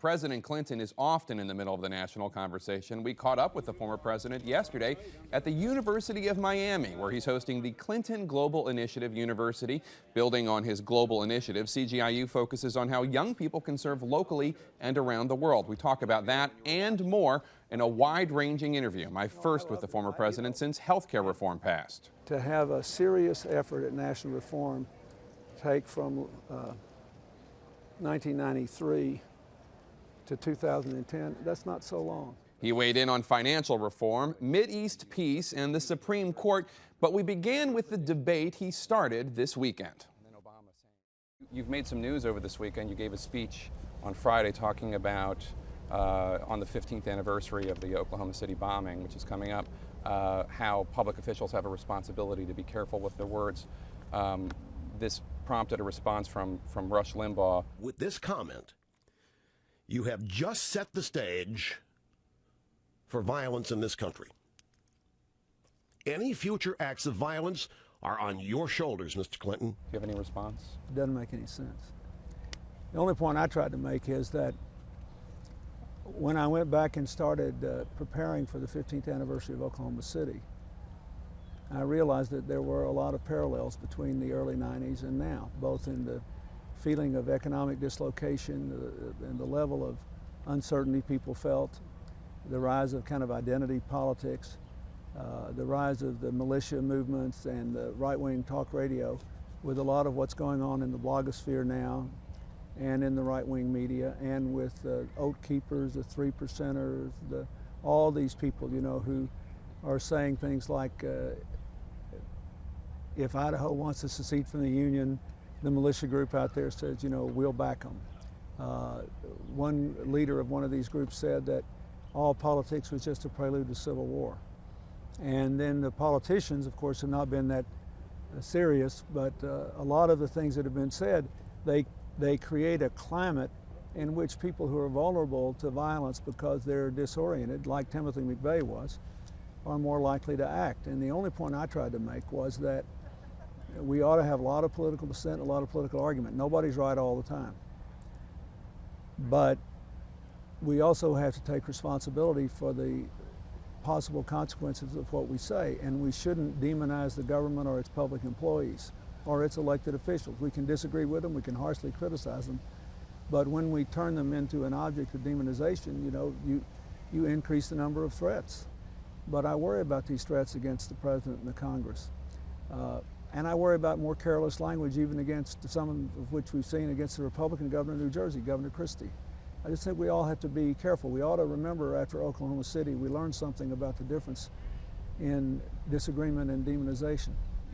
President Clinton is often in the middle of the national conversation. We caught up with the former president yesterday at the University of Miami, where he's hosting the Clinton Global Initiative University. Building on his global initiative, CGIU focuses on how young people can serve locally and around the world. We talk about that and more in a wide-ranging interview, my first with the former president since health care reform passed. To have a serious effort at national reform take from 1993 to 2010, that's not so long. He weighed in on financial reform, Mideast peace, and the Supreme Court, but we began with the debate he started this weekend. You've made some news over this weekend. You gave a speech on Friday talking about, on the 15th anniversary of the Oklahoma City bombing, which is coming up, how public officials have a responsibility to be careful with their words. This prompted a response from Rush Limbaugh. With this comment, you have just set the stage for violence in this country. Any future acts of violence are on your shoulders, Mr. Clinton. Do you have any response? It doesn't make any sense. The only point I tried to make is that when I went back and started preparing for the 15th anniversary of Oklahoma City, I realized that there were a lot of parallels between the early 90s and now, both in the feeling of economic dislocation and the level of uncertainty people felt, the rise of kind of identity politics, the rise of the militia movements and the right-wing talk radio, with a lot of what's going on in the blogosphere now and in the right-wing media, and with the Oath Keepers, the Three Percenters, all these people, you know, who are saying things like, if Idaho wants to secede from the Union, the militia group out there says, you know, we'll back them. One leader of one of these groups said that all politics was just a prelude to civil war. And then the politicians, of course, have not been that serious, but a lot of the things that have been said, they create a climate in which people who are vulnerable to violence because they're disoriented, like Timothy McVeigh was, are more likely to act. And the only point I tried to make was that we ought to have a lot of political dissent, a lot of political argument. Nobody's right all the time. But we also have to take responsibility for the possible consequences of what we say, and we shouldn't demonize the government or its public employees or its elected officials. We can disagree with them, we can harshly criticize them, but when we turn them into an object of demonization, you know, you increase the number of threats. But I worry about these threats against the President and the Congress. And I worry about more careless language even against some of which we've seen against the Republican governor of New Jersey, Governor Christie. I just think we all have to be careful. We ought to remember after Oklahoma City, we learned something about the difference in disagreement and demonization.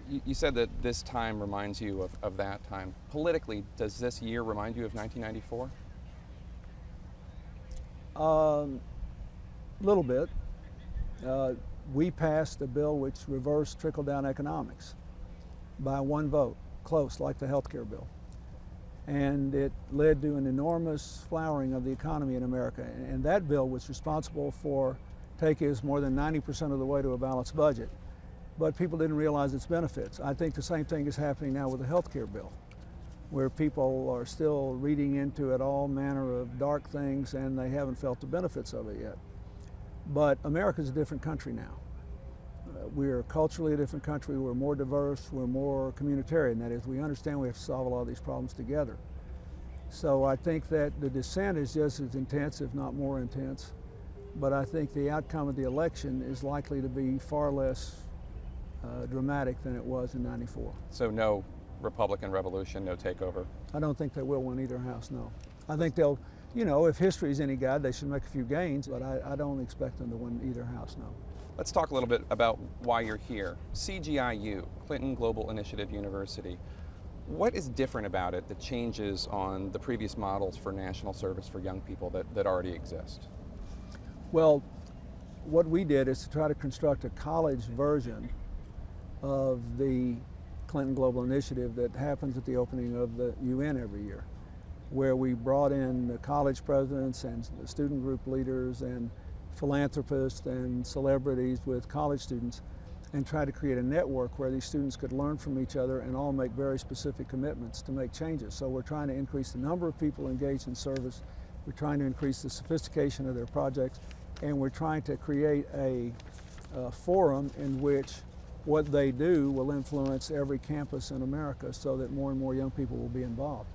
You said that this time reminds you of that time. Politically, does this year remind you of 1994? A little bit. We passed a bill which reversed trickle-down economics by one vote, close, like the health care bill. And it led to an enormous flowering of the economy in America. And that bill was responsible for taking us more than 90% of the way to a balanced budget. But people didn't realize its benefits. I think the same thing is happening now with the health care bill, where people are still reading into it all manner of dark things and they haven't felt the benefits of it yet. But America's a different country now. We're culturally a different country, we're more diverse, we're more communitarian. That is, we understand we have to solve a lot of these problems together. So I think that the dissent is just as intense, if not more intense. But I think the outcome of the election is likely to be far less dramatic than it was in '94. So no Republican revolution, no takeover? I don't think they will win either house, no. I think they'll, you know, if history is any guide, they should make a few gains, but I don't expect them to win either house, no. Let's talk a little bit about why you're here. CGIU, Clinton Global Initiative University. What is different about it that changes on the previous models for national service for young people that already exist? Well, what we did is to try to construct a college version of the Clinton Global Initiative that happens at the opening of the UN every year, where we brought in the college presidents and the student group leaders and philanthropists and celebrities with college students and try to create a network where these students could learn from each other and all make very specific commitments to make changes. So we're trying to increase the number of people engaged in service. We're trying to increase the sophistication of their projects, and we're trying to create a forum in which what they do will influence every campus in America so that more and more young people will be involved.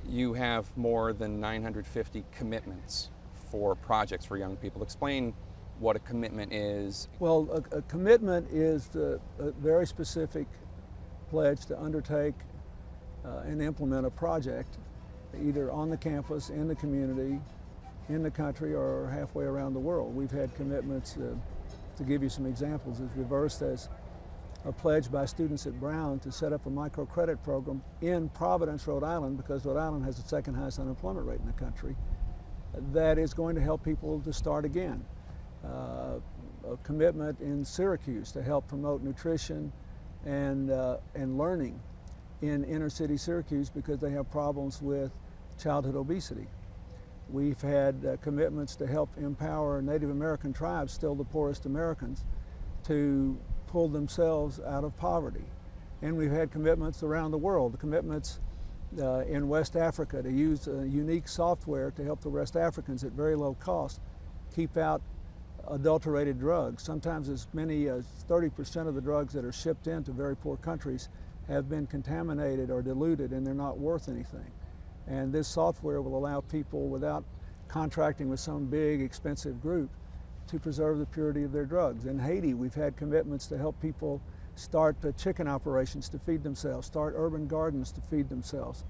You have more than 950 commitments for projects for young people. Explain what a commitment is. Well, a commitment is a very specific pledge to undertake and implement a project either on the campus, in the community, in the country, or halfway around the world. We've had commitments, to give you some examples, as reversed as a pledge by students at Brown to set up a microcredit program in Providence, Rhode Island, because Rhode Island has the second highest unemployment rate in the country, that is going to help people to start again. A commitment in Syracuse to help promote nutrition and learning in inner city Syracuse because they have problems with childhood obesity. We've had commitments to help empower Native American tribes, still the poorest Americans, to pull themselves out of poverty. And we've had commitments around the world, commitments in West Africa to use unique software to help the West Africans at very low cost keep out adulterated drugs. Sometimes as many as 30% of the drugs that are shipped into very poor countries have been contaminated or diluted, and they're not worth anything. And this software will allow people, without contracting with some big expensive group, to preserve the purity of their drugs. In Haiti, we've had commitments to help people start chicken operations to feed themselves, start urban gardens to feed themselves,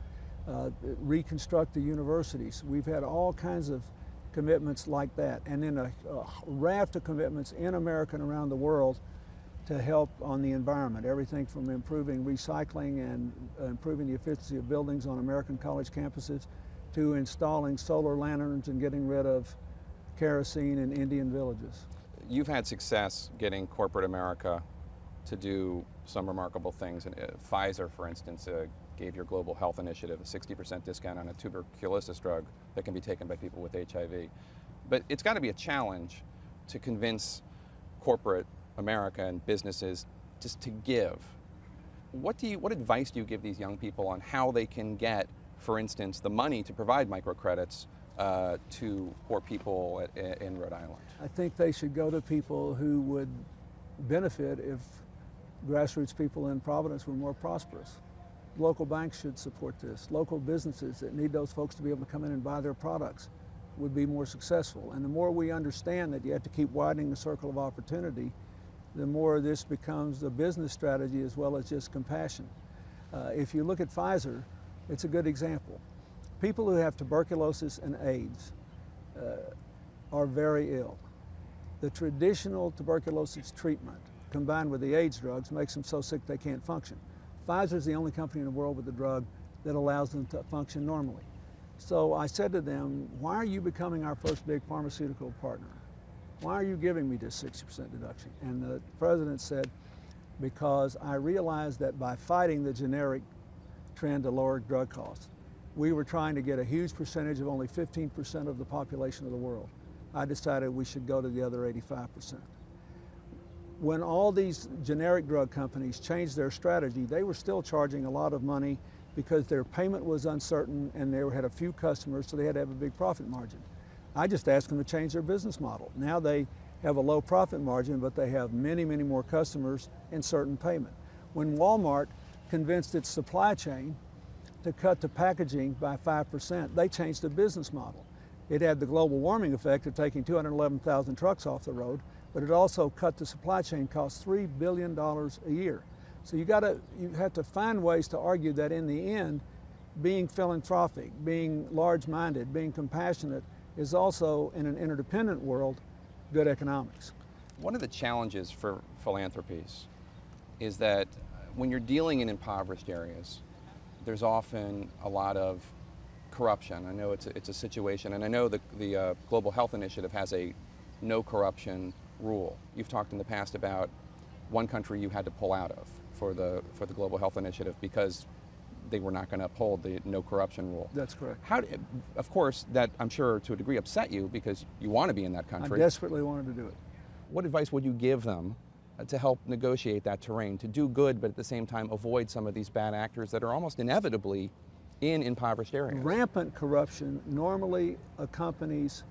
reconstruct the universities. We've had all kinds of commitments like that, and then a raft of commitments in America and around the world to help on the environment, everything from improving recycling and improving the efficiency of buildings on American college campuses to installing solar lanterns and getting rid of kerosene in Indian villages. You've had success getting corporate America to do some remarkable things. And Pfizer, for instance, gave your Global Health Initiative a 60% discount on a tuberculosis drug that can be taken by people with HIV. But it's got to be a challenge to convince corporate America and businesses just to give. What advice do you give these young people on how they can get, for instance, the money to provide microcredits to poor people in Rhode Island? I think they should go to people who would benefit if grassroots people in Providence were more prosperous. Local banks should support this. Local businesses that need those folks to be able to come in and buy their products would be more successful. And the more we understand that you have to keep widening the circle of opportunity, the more this becomes a business strategy as well as just compassion. If you look at Pfizer, it's a good example. People who have tuberculosis and AIDS are very ill. The traditional tuberculosis treatment combined with the AIDS drugs makes them so sick they can't function. Pfizer is the only company in the world with a drug that allows them to function normally. So I said to them, why are you becoming our first big pharmaceutical partner? Why are you giving me this 60% deduction? And the president said, because I realized that by fighting the generic trend to lower drug costs, we were trying to get a huge percentage of only 15% of the population of the world. I decided we should go to the other 85%. When all these generic drug companies changed their strategy, they were still charging a lot of money because their payment was uncertain and they had a few customers, so they had to have a big profit margin. I just asked them to change their business model. Now they have a low profit margin, but they have many, many more customers and certain payment. When Walmart convinced its supply chain to cut the packaging by 5%, they changed the business model. It had the global warming effect of taking 211,000 trucks off the road, but it also cut the supply chain costs $3 billion a year. So you have to find ways to argue that in the end, being philanthropic, being large-minded, being compassionate is also, in an interdependent world, good economics. One of the challenges for philanthropies is that when you're dealing in impoverished areas, there's often a lot of corruption. I know it's a situation, and I know the Global Health Initiative has a no corruption rule. You've talked in the past about one country you had to pull out of for the Global Health Initiative because they were not going to uphold the no corruption rule. That's correct. Of course, that I'm sure to a degree upset you because you want to be in that country. I desperately wanted to do it. What advice would you give them to help negotiate that terrain, to do good but at the same time avoid some of these bad actors that are almost inevitably in impoverished areas. Rampant corruption normally accompanies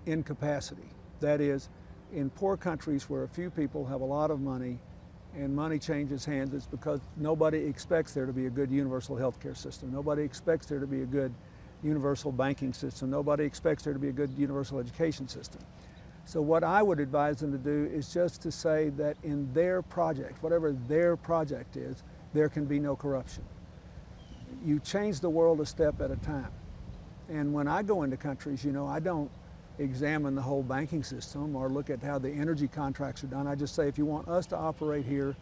incapacity. That is, in poor countries where a few people have a lot of money and money changes hands, it's because nobody expects there to be a good universal health care system. Nobody expects there to be a good universal banking system. Nobody expects there to be a good universal education system. So what I would advise them to do is just to say that in their project, whatever their project is, there can be no corruption. You change the world a step at a time. And when I go into countries, you know, I don't examine the whole banking system or look at how the energy contracts are done. I just say, if you want us to operate here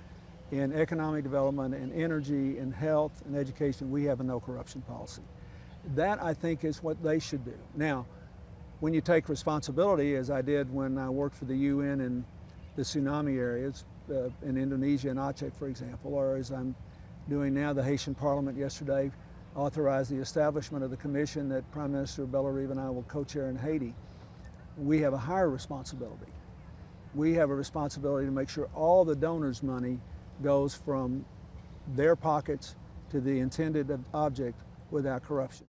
in economic development and energy and health and education, we have a no corruption policy. That, I think, is what they should do. Now, when you take responsibility, as I did when I worked for the UN in the tsunami areas, in Indonesia and Aceh, for example, or as I'm doing now, the Haitian Parliament yesterday authorized the establishment of the commission that Prime Minister Bellarive and I will co-chair in Haiti. We have a higher responsibility. We have a responsibility to make sure all the donors' money goes from their pockets to the intended object without corruption.